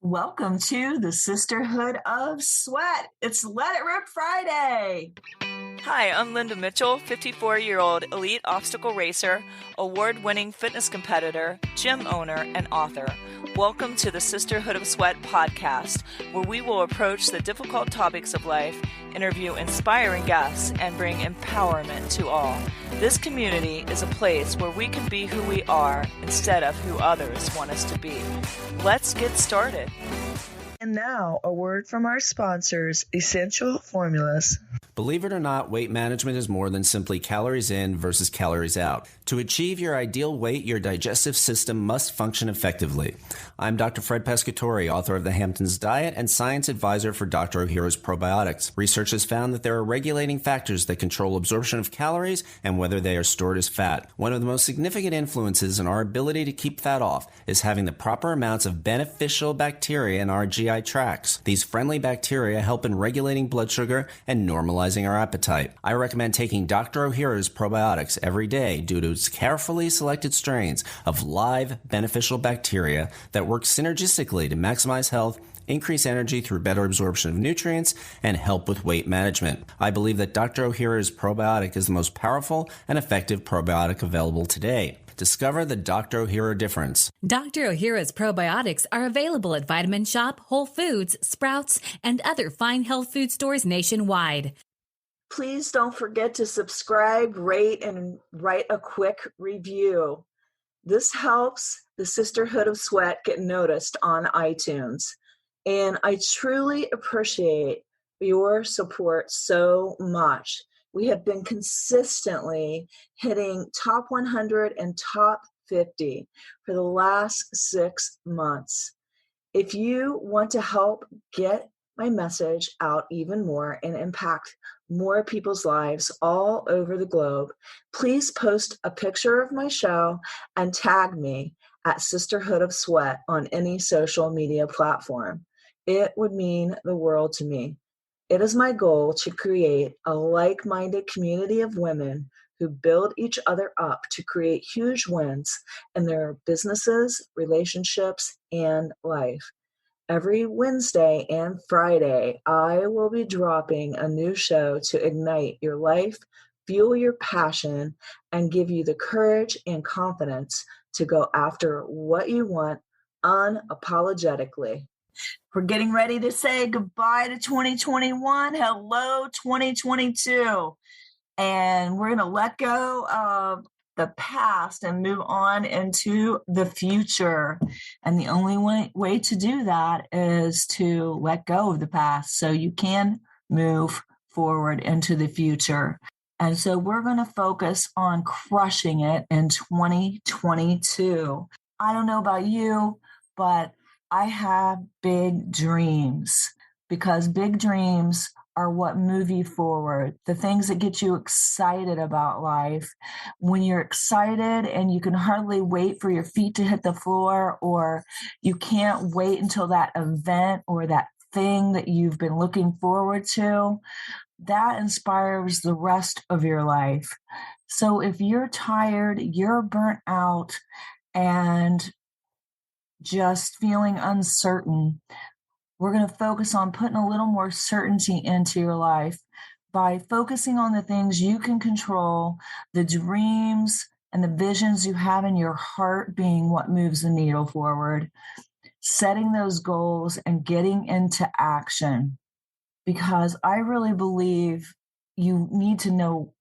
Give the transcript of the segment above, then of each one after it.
Welcome to the Sisterhood of Sweat. It's Let It Rip Friday. Hi, I'm Linda Mitchell, 54-year-old elite obstacle racer, award-winning fitness competitor, gym owner, and author. Welcome to the Sisterhood of Sweat podcast, where we will approach the difficult topics of life, interview inspiring guests, and bring empowerment to all. This community is a place where we can be who we are instead of who others want us to be. Let's get started. And now, a word from our sponsors, Essential Formulas. Believe it or not, weight management is more than simply calories in versus calories out. To achieve your ideal weight, your digestive system must function effectively. I'm Dr. Fred Pescatore, author of The Hamptons Diet and science advisor for Dr. Ohhira's Probiotics. Research has found that there are regulating factors that control absorption of calories and whether they are stored as fat. One of the most significant influences in our ability to keep fat off is having the proper amounts of beneficial bacteria in our GI tracts. These friendly bacteria help in regulating blood sugar and normalizing our appetite. I recommend taking Dr. Ohhira's Probiotics every day due to its carefully selected strains of live beneficial bacteria that work synergistically to maximize health, increase energy through better absorption of nutrients, and help with weight management. I believe that Dr. Ohhira's Probiotic is the most powerful and effective probiotic available today. Discover the Dr. Ohhira difference. Dr. Ohhira's probiotics are available at Vitamin Shop, Whole Foods, Sprouts, and other fine health food stores nationwide. Please don't forget to subscribe, rate, and write a quick review. This helps the Sisterhood of Sweat get noticed on iTunes. And I truly appreciate your support so much. We have been consistently hitting top 100 and top 50 for the last 6 months. If you want to help get my message out even more and impact more people's lives all over the globe, please post a picture of my show and tag me at Sisterhood of Sweat on any social media platform. It would mean the world to me. It is my goal to create a like-minded community of women who build each other up to create huge wins in their businesses, relationships, and life. Every Wednesday and Friday, I will be dropping a new show to ignite your life, fuel your passion, and give you the courage and confidence to go after what you want unapologetically. We're getting ready to say goodbye to 2021. Hello, 2022. And we're going to let go of the past and move on into the future. And the only way to do that is to let go of the past so you can move forward into the future. And so we're going to focus on crushing it in 2022. I don't know about you, but I have big dreams, because big dreams are what move you forward, the things that get you excited about life. When you're excited and you can hardly wait for your feet to hit the floor, or you can't wait until that event or that thing that you've been looking forward to, that inspires the rest of your life. So if you're tired, you're burnt out, and just feeling uncertain, we're going to focus on putting a little more certainty into your life by focusing on the things you can control, the dreams and the visions you have in your heart being what moves the needle forward, setting those goals and getting into action. Because I really believe you need to know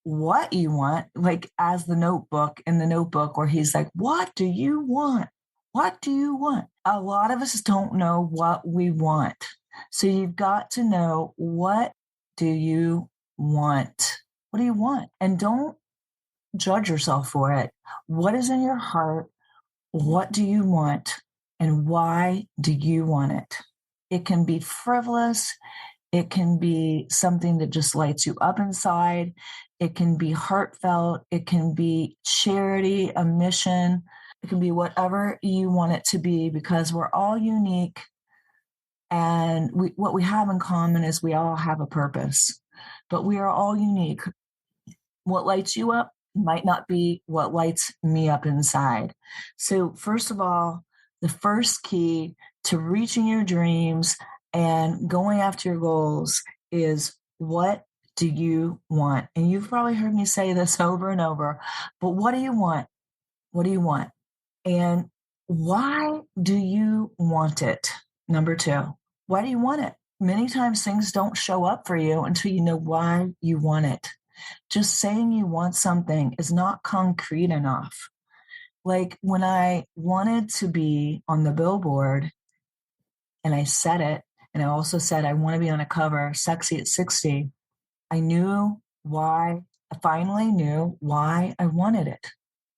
what you want, like as in the notebook where he's like, what do you want? What do you want? A lot of us don't know what we want. So you've got to know, what do you want? What do you want? And don't judge yourself for it. What is in your heart? What do you want? And why do you want it? It can be frivolous. It can be something that just lights you up inside. It can be heartfelt. It can be charity, a mission. It can be whatever you want it to be, because we're all unique. And what we have in common is we all have a purpose, but we are all unique. What lights you up might not be what lights me up inside. So first of all, the first key to reaching your dreams and going after your goals is, what do you want? And you've probably heard me say this over and over, but what do you want? What do you want? And why do you want it? Number two, why do you want it? Many times things don't show up for you until you know why you want it. Just saying you want something is not concrete enough. Like when I wanted to be on the billboard and I said it, and I also said I want to be on a cover, Sexy at 60, I knew why, I finally knew why I wanted it.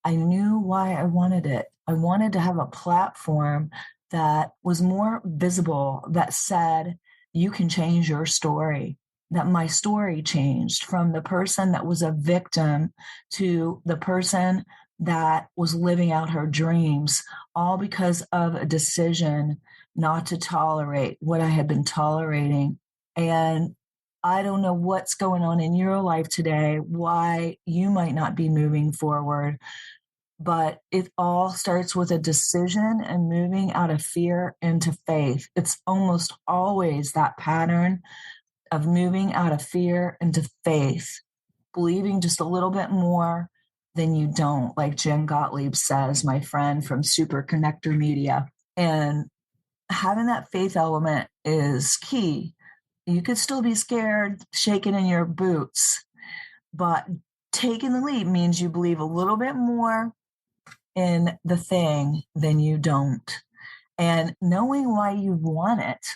I knew why I wanted it. I wanted to have a platform that was more visible, that said, you can change your story, that my story changed from the person that was a victim to the person that was living out her dreams, all because of a decision not to tolerate what I had been tolerating. And I don't know what's going on in your life today, why you might not be moving forward, but it all starts with a decision and moving out of fear into faith. It's almost always that pattern of moving out of fear into faith, believing just a little bit more than you don't, like Jen Gottlieb says, my friend from Super Connector Media. And having that faith element is key. You could still be scared, shaking in your boots, but taking the leap means you believe a little bit more in the thing than you don't. And knowing why you want it,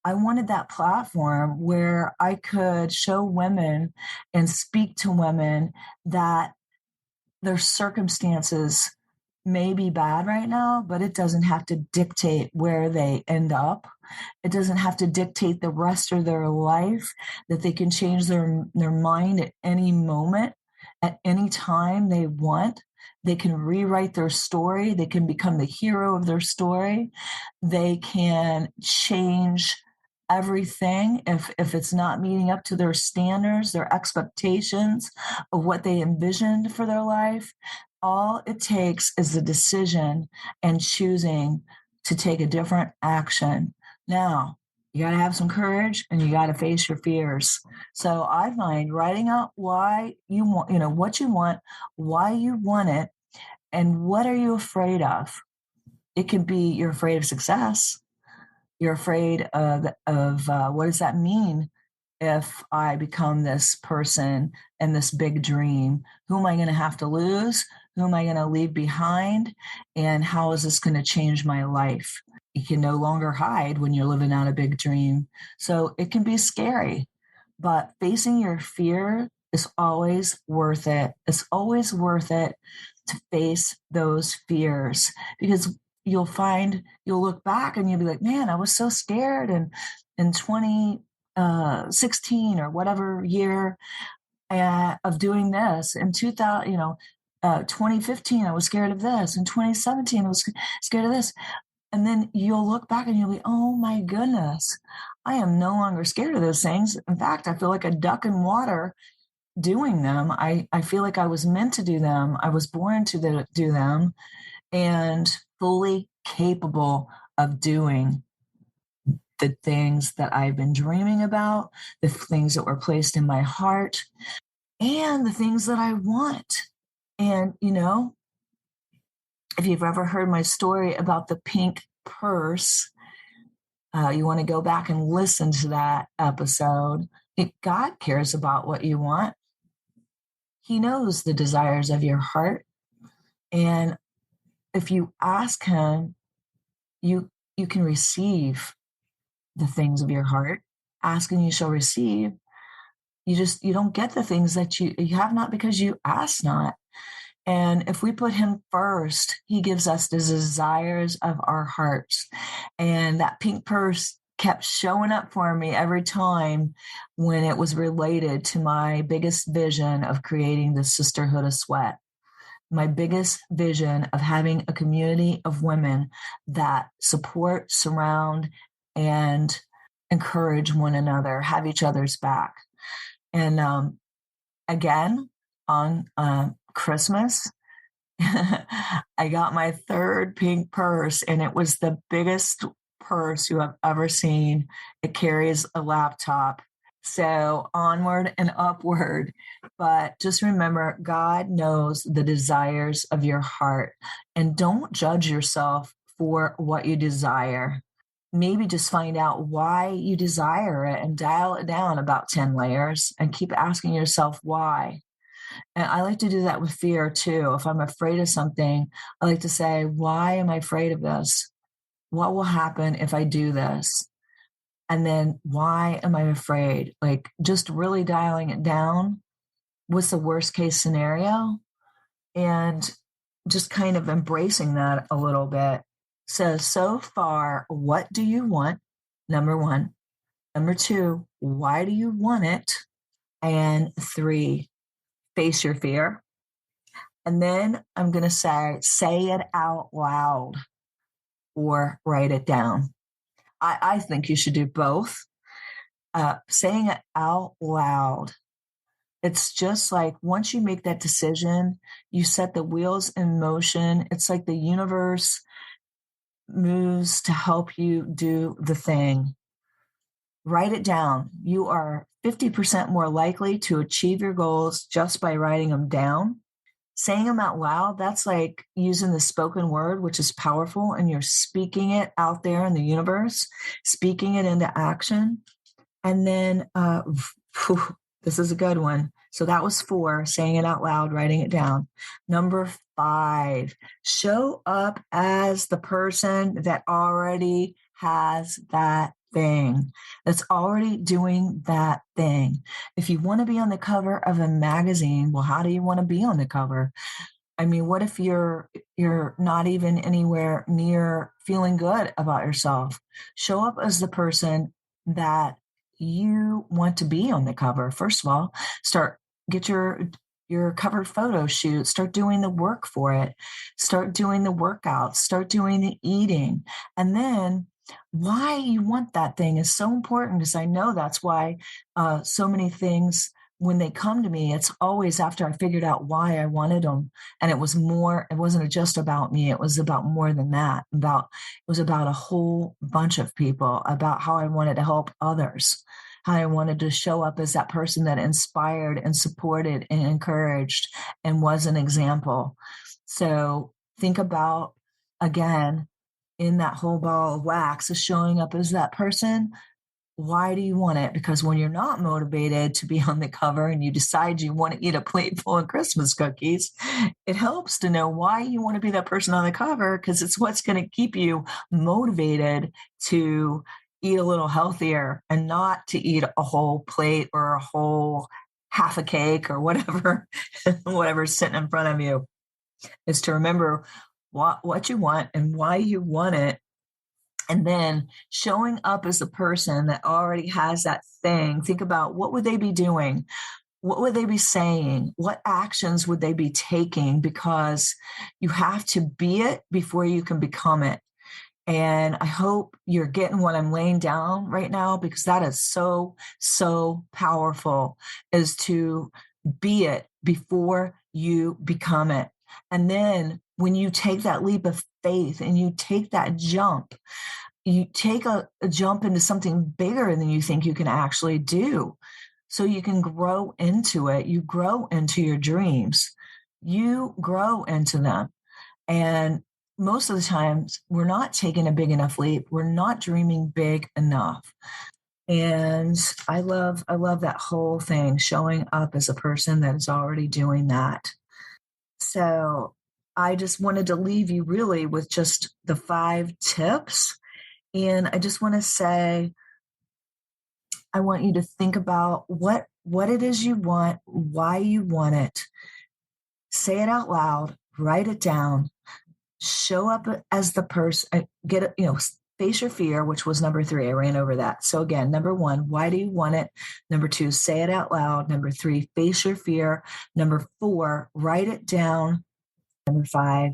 I wanted that platform where I could show women and speak to women that their circumstances may be bad right now, but it doesn't have to dictate where they end up. It doesn't have to dictate the rest of their life, that they can change their mind at any moment, at any time they want. They can rewrite their story. They can become the hero of their story. They can change everything if it's not meeting up to their standards, their expectations of what they envisioned for their life. All it takes is a decision and choosing to take a different action. Now, you got to have some courage and you got to face your fears. So I find writing out why you want, what you want, why you want it, and what are you afraid of? It could be you're afraid of success. You're afraid of what does that mean if I become this person and this big dream? Who am I going to have to lose? Who am I going to leave behind? And how is this going to change my life? You can no longer hide when you're living out a big dream. So it can be scary, but facing your fear is always worth it. It's always worth it to face those fears, because you'll look back and you'll be like, man, I was so scared in 2016 or whatever year of doing this. In 2015, I was scared of this. In 2017, I was scared of this. And then you'll look back and you'll be, oh my goodness, I am no longer scared of those things. In fact, I feel like a duck in water doing them. I feel like I was meant to do them. I was born to do them, and fully capable of doing the things that I've been dreaming about, the things that were placed in my heart, and the things that I want. And, if you've ever heard my story about the pink purse, you want to go back and listen to that episode. God cares about what you want. He knows the desires of your heart. And if you ask him, you can receive the things of your heart. Ask and you shall receive. You don't get the things that you have not because you ask not. And if we put him first, he gives us the desires of our hearts. And that pink purse kept showing up for me every time when it was related to my biggest vision of creating the Sisterhood of Sweat. My biggest vision of having a community of women that support, surround, and encourage one another, have each other's back. And again, on Christmas, I got my third pink purse, and it was the biggest purse you have ever seen. It carries a laptop. So onward and upward. But just remember, God knows the desires of your heart. And don't judge yourself for what you desire. Maybe just find out why you desire it and dial it down about 10 layers and keep asking yourself why. And I like to do that with fear too. If I'm afraid of something, I like to say, why am I afraid of this? What will happen if I do this? And then why am I afraid? Like just really dialing it down. What's the worst case scenario? And just kind of embracing that a little bit. So far, what do you want? Number one. Number two, why do you want it? And three, face your fear. And then I'm going to say it out loud or write it down. I think you should do both. Saying it out loud. It's just like once you make that decision, you set the wheels in motion. It's like the universe moves to help you do the thing. Write it down. You are 50% more likely to achieve your goals just by writing them down. Saying them out loud, that's like using the spoken word, which is powerful, and you're speaking it out there in the universe, speaking it into action. And then, this is a good one. So that was 4, saying it out loud, writing it down. Number 5, show up as the person that already has that thing, that's already doing that thing. If you want to be on the cover of a magazine, well, how do you want to be on the cover? I mean, what if you're not even anywhere near feeling good about yourself? Show up as the person that you want to be on the cover. First of all, get your cover photo shoot, start doing the work for it, start doing the workouts, start doing the eating. And then why you want that thing is so important, because I know that's why so many things, when they come to me, it's always after I figured out why I wanted them. And it wasn't just about me. It was about more than that. It was about a whole bunch of people, about how I wanted to help others, how I wanted to show up as that person that inspired and supported and encouraged and was an example. So think about, again, in that whole ball of wax, is showing up as that person. Why do you want it? Because when you're not motivated to be on the cover and you decide you want to eat a plate full of Christmas cookies, it helps to know why you want to be that person on the cover, because it's what's going to keep you motivated to eat a little healthier and not to eat a whole plate or a whole half a cake or whatever's sitting in front of you. Is to remember what you want and why you want it. And then showing up as the person that already has that thing. Think about, what would they be doing? What would they be saying? What actions would they be taking? Because you have to be it before you can become it. And I hope you're getting what I'm laying down right now, because that is so, so powerful, is to be it before you become it. And then when you take that leap of faith and you take that jump, you take a jump into something bigger than you think you can actually do. So you can grow into it. You grow into your dreams. You grow into them. And most of the times we're not taking a big enough leap. We're not dreaming big enough. And I love that whole thing, showing up as a person that is already doing that. So I just wanted to leave you really with just the 5 tips. And I just want to say, I want you to think about what it is you want, why you want it. Say it out loud, write it down, show up as the person, face your fear, which was number 3. I ran over that. So again, number 1, why do you want it? Number 2, say it out loud. Number 3, face your fear. Number 4, write it down. Number 5,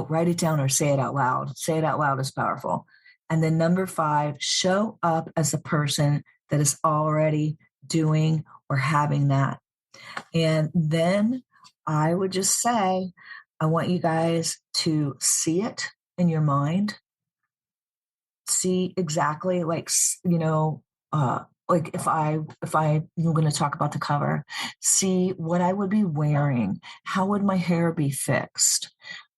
write it down or say it out loud. Say it out loud is powerful. And then number 5, show up as a person that is already doing or having that. And then I would just say, I want you guys to see it in your mind. see exactly like, like if I'm going to talk about the cover, see what I would be wearing. How would my hair be fixed?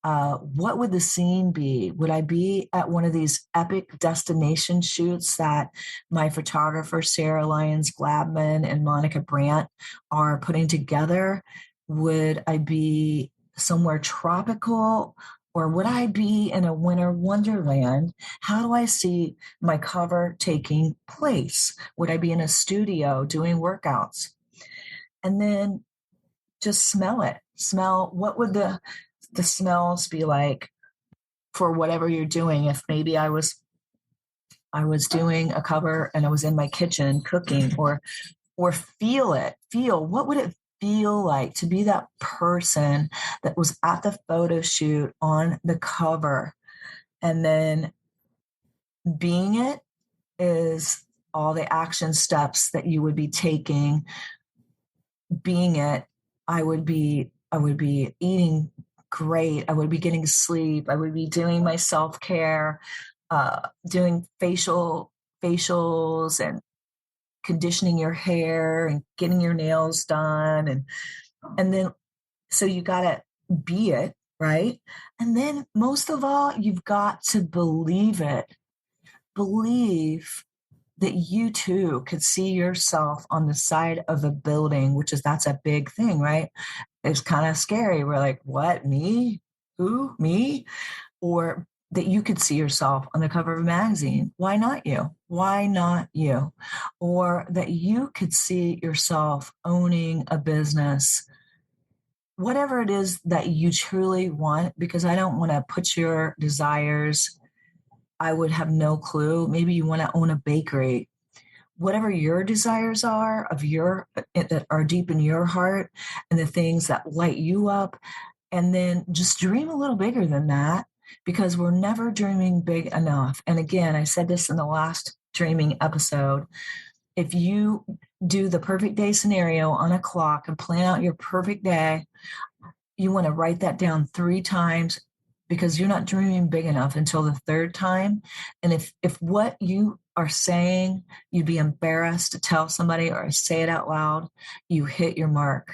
What would the scene be? Would I be at one of these epic destination shoots that my photographers, Sarah Lyons Glabman and Monica Brandt, are putting together? Would I be somewhere tropical? Or would I be in a winter wonderland? How do I see my cover taking place? Would I be in a studio doing workouts? And then just smell it. Smell, what would the smells be like for whatever you're doing? If maybe I was doing a cover and I was in my kitchen cooking, or feel what would it feel like to be that person that was at the photo shoot on the cover. And then being it is all the action steps that you would be taking. Being it, I would be eating great. I would be getting sleep. I would be doing my self-care, doing facials and conditioning your hair and getting your nails done. And then, so you got to be it, right? And then most of all, you've got to believe it. Believe that you too could see yourself on the side of a building, that's a big thing, right? It's kind of scary. We're like, what, me? Who, me? Or that you could see yourself on the cover of a magazine. Why not you? Why not you? Or that you could see yourself owning a business, whatever it is that you truly want, because I don't want to put your desires. I would have no clue. Maybe you want to own a bakery. Whatever your desires are that are deep in your heart and the things that light you up, and then just dream a little bigger than that, because we're never dreaming big enough. And again, I said this in the last dreaming episode. If you do the perfect day scenario on a clock and plan out your perfect day, you want to write that down 3 times, because you're not dreaming big enough until the 3rd time. And if what you are saying, you'd be embarrassed to tell somebody or say it out loud, you hit your mark.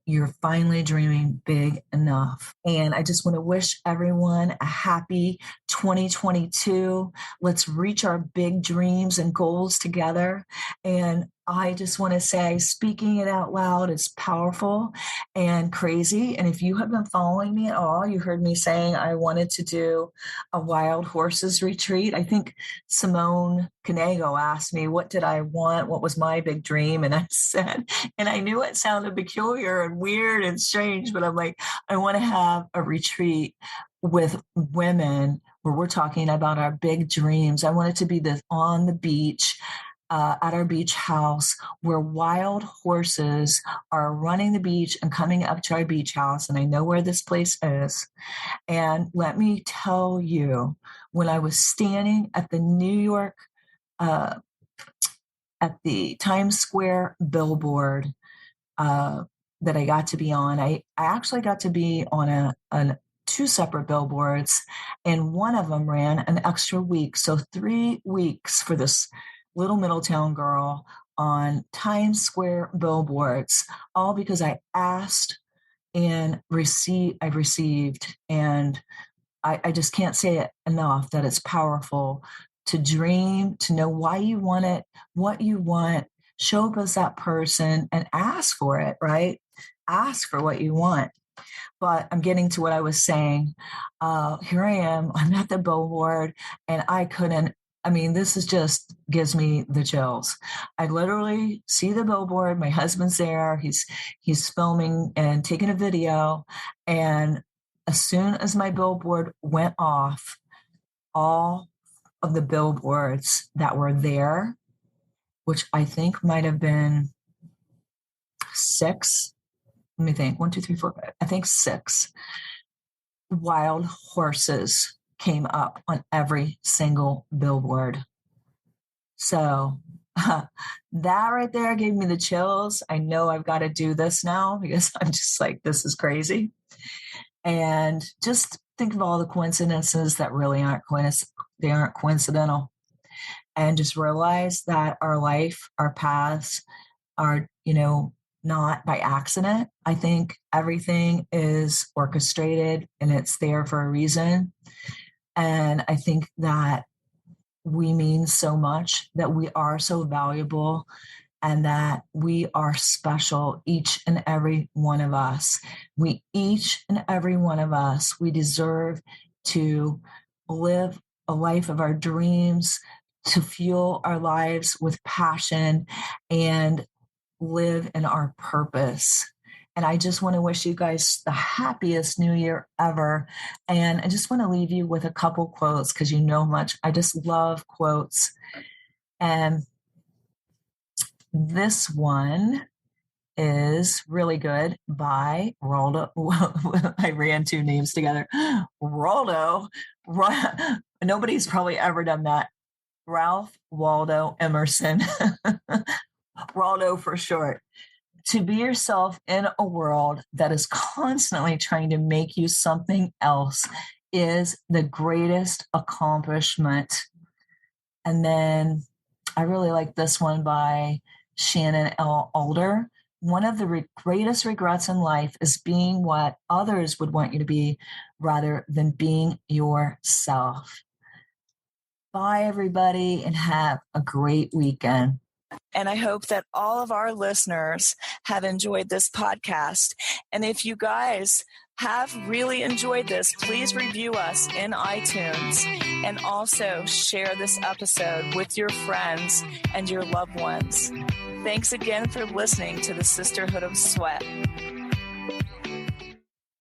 You're finally dreaming big enough. And I just want to wish everyone a happy 2022. Let's reach our big dreams and goals together. And I just want to say, speaking it out loud is powerful and crazy. And if you have been following me at all, you heard me saying I wanted to do a wild horses retreat. I think Simone Canego asked me, what did I want? What was my big dream? And I said, and I knew it sounded peculiar and weird and strange, but I'm like, I want to have a retreat with women where we're talking about our big dreams. I want it to be on the beach, at our beach house, where wild horses are running the beach and coming up to our beach house. And I know where this place is. And let me tell you, when I was standing at the New York, at the Times Square billboard that I got to be on, I actually got to be on 2 separate billboards, and one of them ran an extra week. So 3 weeks for this little Middletown girl on Times Square billboards, all because I asked and I received. And I just can't say it enough that it's powerful to dream, to know why you want it, what you want, show up as that person and ask for it, right? Ask for what you want. But I'm getting to what I was saying. Here I am, I'm at the billboard, and this is just gives me the chills. I literally see the billboard. My husband's there. He's filming and taking a video. And as soon as my billboard went off, all of the billboards that were there, which I think might have been 6, let me think, 1, 2, 3, 4, 5, I think 6 wild horses came up on every single billboard. So that right there gave me the chills. I know I've got to do this now, because I'm just like, this is crazy. And just think of all the coincidences that really aren't coincidental. and just realize that our life, our paths are, not by accident. I think everything is orchestrated and it's there for a reason. And I think that we mean so much, that we are so valuable, and that we are special, each and every one of us. Each and every one of us, we deserve to live a life of our dreams, to fuel our lives with passion and live in our purpose. And I just want to wish you guys the happiest new year ever. And I just want to leave you with a couple quotes because I just love quotes. And this one is really good by Roldo. I ran two names together. Roldo. Nobody's probably ever done that. Ralph Waldo Emerson. Roldo for short. To be yourself in a world that is constantly trying to make you something else is the greatest accomplishment. And then I really like this one by Shannon L. Alder. One of the greatest regrets in life is being what others would want you to be rather than being yourself. Bye, everybody, and have a great weekend. And I hope that all of our listeners have enjoyed this podcast. And if you guys have really enjoyed this, please review us in iTunes and also share this episode with your friends and your loved ones. Thanks again for listening to the Sisterhood of Sweat.